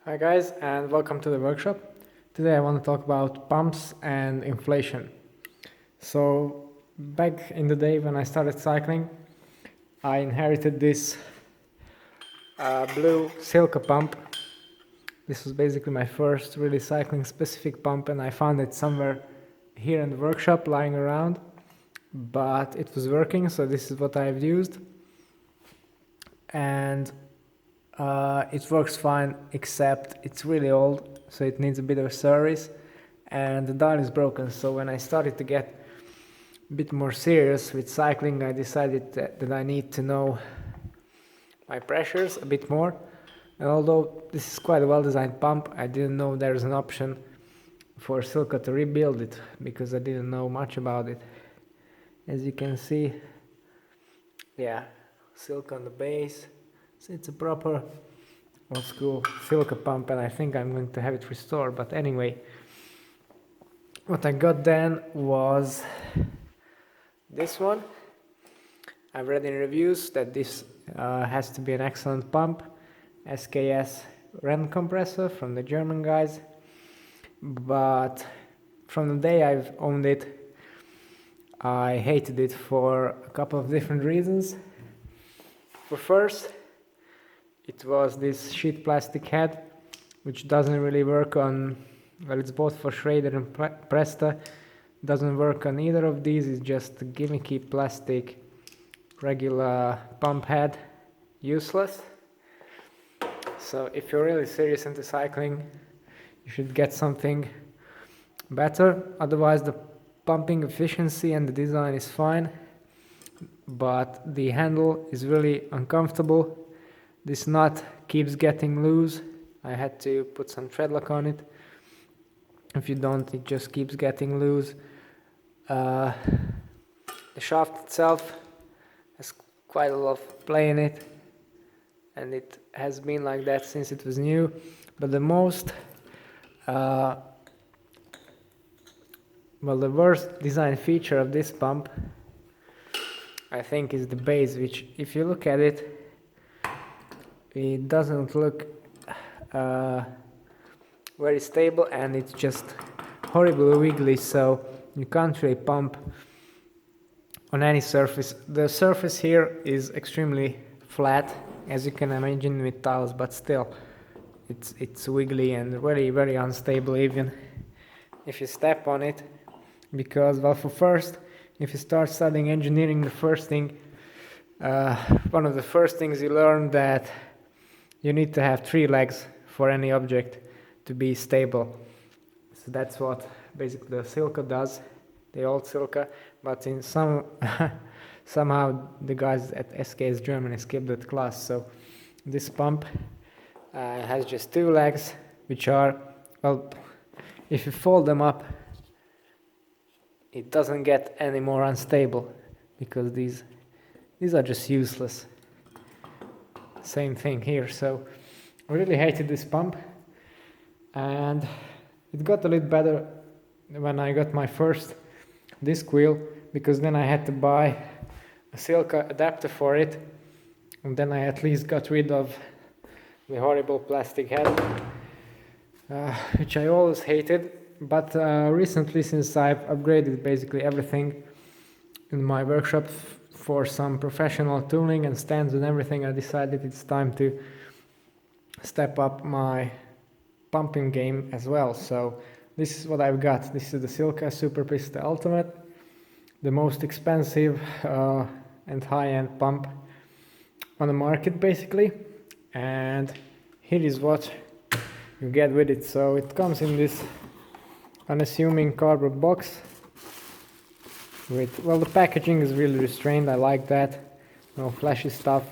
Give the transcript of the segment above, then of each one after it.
Hi guys, and welcome to the workshop. Today I want to talk about pumps and inflation. So back in the day when I started cycling, I inherited this blue Silca pump. This was basically my first really cycling specific pump, and I found it somewhere here in the workshop lying around, but it was working, so this is what I've used. And it works fine, except it's really old, so it needs a bit of service, and the dial is broken. So when I started to get a bit more serious with cycling, I decided that I need to know my pressures a bit more. And although this is quite a well-designed pump, I didn't know there's an option for Silca to rebuild it, because I didn't know much about it. As you can see, yeah, Silca on the base. So it's a proper old school Silca pump, and I think I'm going to have it restored. But anyway, what I got then was this one. I've read in reviews that this has to be an excellent pump, SKS Ren compressor from the German guys. But from the day I've owned it, I hated it for a couple of different reasons. For first, it was this sheet plastic head, which doesn't really work on, well, it's both for Schrader and Pista. Doesn't work on either of these. It's just a gimmicky plastic regular pump head, useless. So if you're really serious into cycling, you should get something better. Otherwise, the pumping efficiency and the design is fine, but the handle is really uncomfortable. This nut keeps getting loose. I had to put some tread lock on it. If you don't, it just keeps getting loose. The shaft itself has quite a lot of play in it, and it has been like that since it was new. But the most, the worst design feature of this pump, I think, is the base, which, if you look at it, it doesn't look very stable, and it's just horribly wiggly, so you can't really pump on any surface. The surface here is extremely flat, as you can imagine with tiles, but still it's wiggly and very, very unstable even if you step on it. Because, well, for first, if you start studying engineering, the first thing, one of the first things you learn that you need to have 3 legs for any object to be stable. So that's what basically the Silca does, the old Silca, but in somehow the guys at SKS Germany skipped that class. So this pump has just 2 legs, which are, well, if you fold them up, it doesn't get any more unstable, because these are just useless. Same thing here. So I really hated this pump, and it got a little better when I got my first disc wheel, because then I had to buy a Silca adapter for it, and then I at least got rid of the horrible plastic head, which I always hated. But recently, since I've upgraded basically everything in my workshop for some professional tooling and stands and everything, I decided it's time to step up my pumping game as well. So this is what I've got. This is the Silca Super Pista Ultimate, the most expensive and high-end pump on the market basically. And here is what you get with it. So it comes in this unassuming cardboard box with, well, the packaging is really restrained. I like that. No flashy stuff.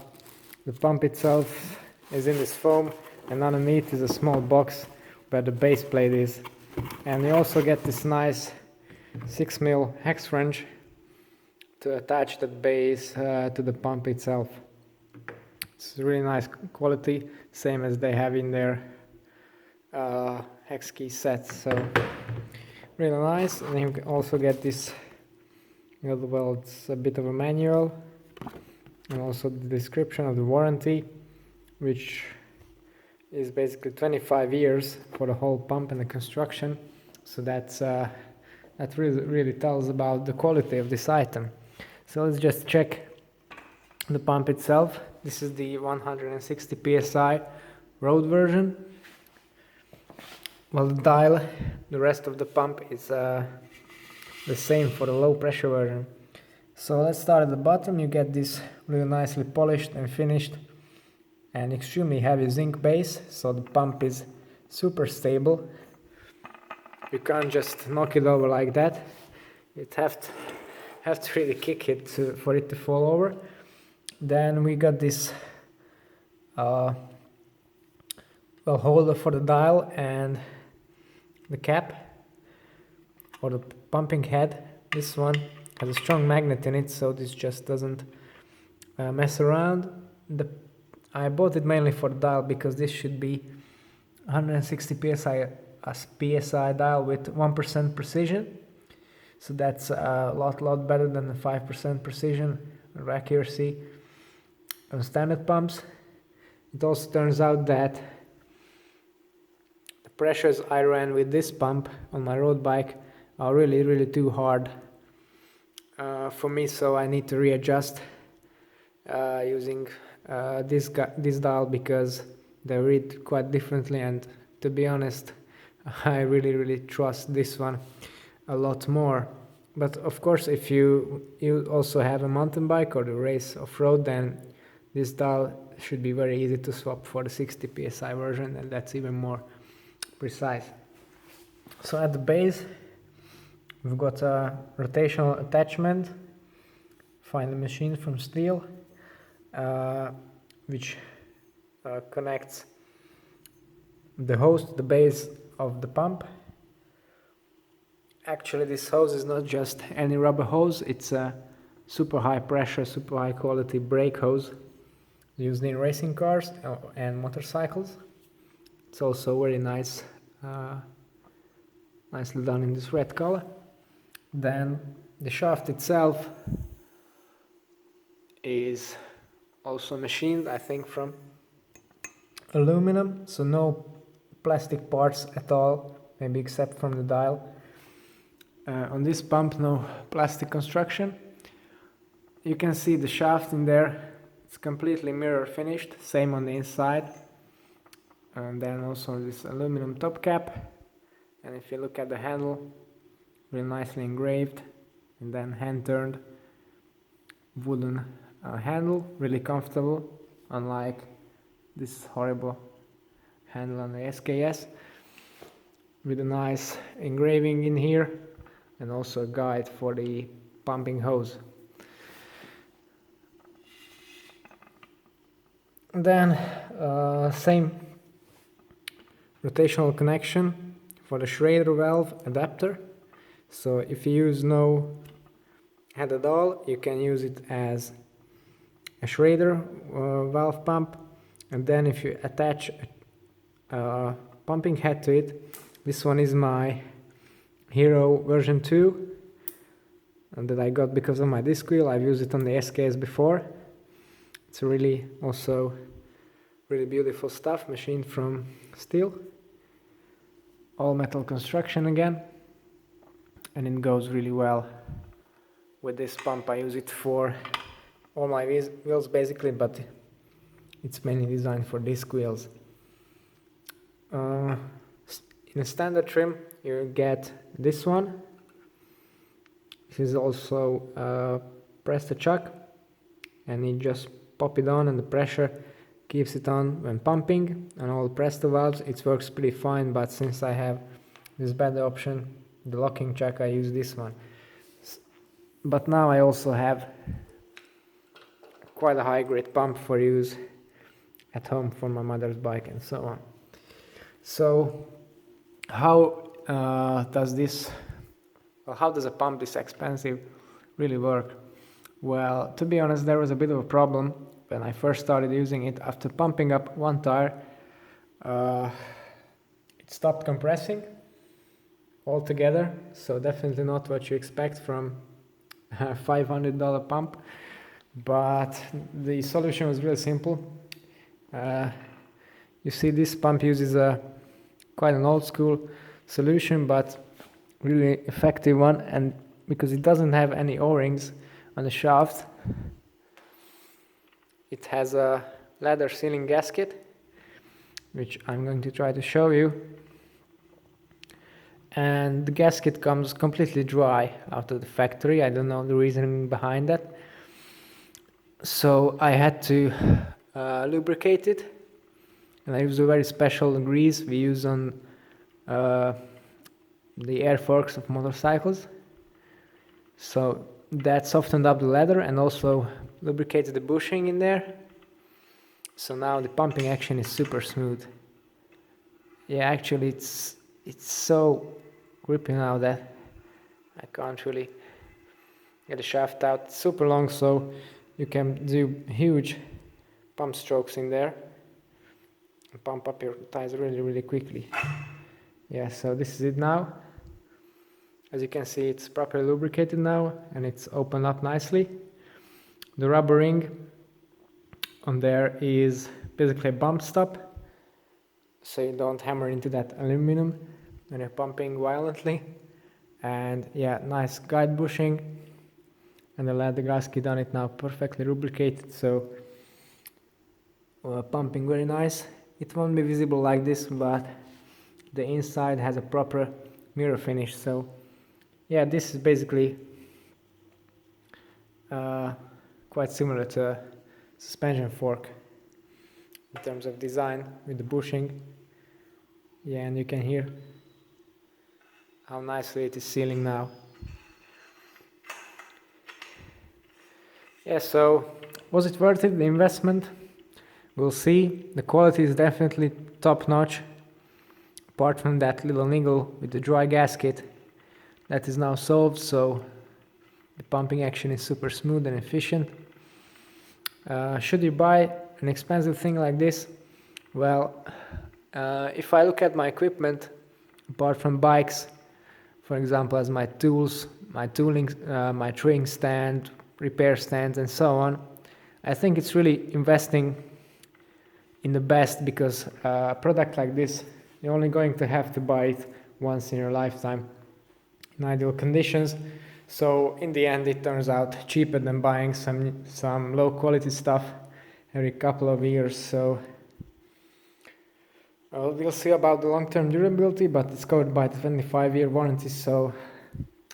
The pump itself is in this foam, and underneath is a small box where the base plate is. And you also get this nice 6mm hex wrench to attach the base to the pump itself. It's really nice quality, same as they have in their hex key sets. So really nice. And you can also get this, well, it's a bit of a manual, and also the description of the warranty, which is basically 25 years for the whole pump and the construction. So that really tells about the quality of this item. So let's just check the pump itself. This is the 160 psi road version. Well, the dial, the rest of the pump is the same for the low pressure version. So let's start at the bottom. You get this really nicely polished and finished and extremely heavy zinc base, so the pump is super stable. You can't just knock it over like that. You'd have to really kick it for it to fall over. Then we got this holder for the dial and the cap or the pumping head. This one has a strong magnet in it, so this just doesn't mess around. I bought it mainly for the dial because this should be 160 psi dial with 1% precision. So that's a lot better than the 5% precision or accuracy on standard pumps. It also turns out that the pressures I ran with this pump on my road bike are really too hard for me, so I need to readjust using this dial because they read quite differently, and to be honest, I really trust this one a lot more. But of course, if you also have a mountain bike or the race off-road, then this dial should be very easy to swap for the 60 psi version, and that's even more precise. So at the base we've got a rotational attachment, finely machined from steel, which connects the hose to the base of the pump. Actually, this hose is not just any rubber hose, it's a super high pressure, super high quality brake hose used in racing cars and motorcycles. It's also very nice, nicely done in this red color. Then the shaft itself is also machined, I think, from aluminum, so no plastic parts at all, maybe except from the dial. On this pump, no plastic construction. You can see the shaft in there, it's completely mirror finished, same on the inside. And then also this aluminum top cap, and if you look at the handle, really nicely engraved, and then hand turned wooden handle, really comfortable, unlike this horrible handle on the SKS, with a nice engraving in here and also a guide for the pumping hose. Then same rotational connection for the Schrader valve adapter. So if you use no head at all, you can use it as a Schrader valve pump, and then if you attach a pumping head to it, this one is my Hero version 2 and that I got because of my disc wheel. I've used it on the SKS before. It's really beautiful stuff, machined from steel, all metal construction again, and it goes really well with this pump. I use it for all my wheels basically, but it's mainly designed for disc wheels. In a standard trim you get this one. This is also press to chuck, and you just pop it on and the pressure keeps it on when pumping. On all Presto valves it works pretty fine, but since I have this better option, the locking chuck, I use this one. But now I also have quite a high grade pump for use at home for my mother's bike and so on. So how does a pump this expensive really work? Well, to be honest, there was a bit of a problem when I first started using it. After pumping up one tire, it stopped compressing altogether, so definitely not what you expect from a $500 pump. But the solution was really simple. You see, this pump uses a quite an old school solution, but really effective one, and because it doesn't have any O-rings on the shaft, it has a leather sealing gasket, which I'm going to try to show you. And the gasket comes completely dry out of the factory. I don't know the reasoning behind that. So I had to lubricate it, and I use a very special grease we use on the air forks of motorcycles. So that softened up the leather and also lubricated the bushing in there. So now the pumping action is super smooth. Yeah, actually it's so grippy now that I can't really get the shaft out. It's super long, so you can do huge pump strokes in there and pump up your tires really quickly. Yeah, so this is it now. As you can see, it's properly lubricated now and it's opened up nicely. The rubber ring on there is basically a bump stop, so you don't hammer into that aluminum when you're pumping violently. And yeah, nice guide bushing, and the leather gasket on it now perfectly lubricated, so pumping very nice. It won't be visible like this, but the inside has a proper mirror finish. So yeah, this is basically quite similar to a suspension fork in terms of design with the bushing. Yeah, and you can hear how nicely it is sealing now. Yeah, so was it worth it, the investment? We'll see. The quality is definitely top notch. Apart from that little niggle with the dry gasket, that is now solved, so the pumping action is super smooth and efficient. Should you buy an expensive thing like this? Well, if I look at my equipment, apart from bikes, for example, as my tools, my tooling, my trimming stand, repair stands, and so on, I think it's really investing in the best, because a product like this, you're only going to have to buy it once in your lifetime in ideal conditions. So in the end, it turns out cheaper than buying some low quality stuff every couple of years. So we'll see about the long-term durability, but it's covered by the 25-year warranty, so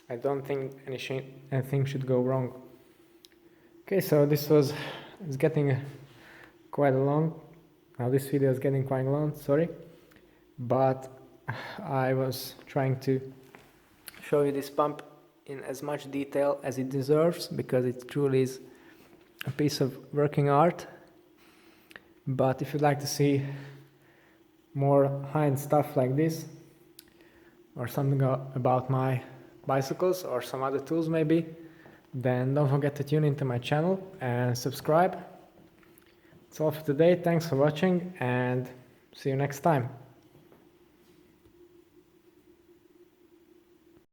I don't think anything should go wrong. Okay, so this is getting quite long. Now this video is getting quite long, sorry, but I was trying to show you this pump in as much detail as it deserves, because it truly is a piece of working art. But if you'd like to see more high-end stuff like this, or something about my bicycles or some other tools maybe, then don't forget to tune into my channel and subscribe. That's all for today. Thanks for watching, and see you next time.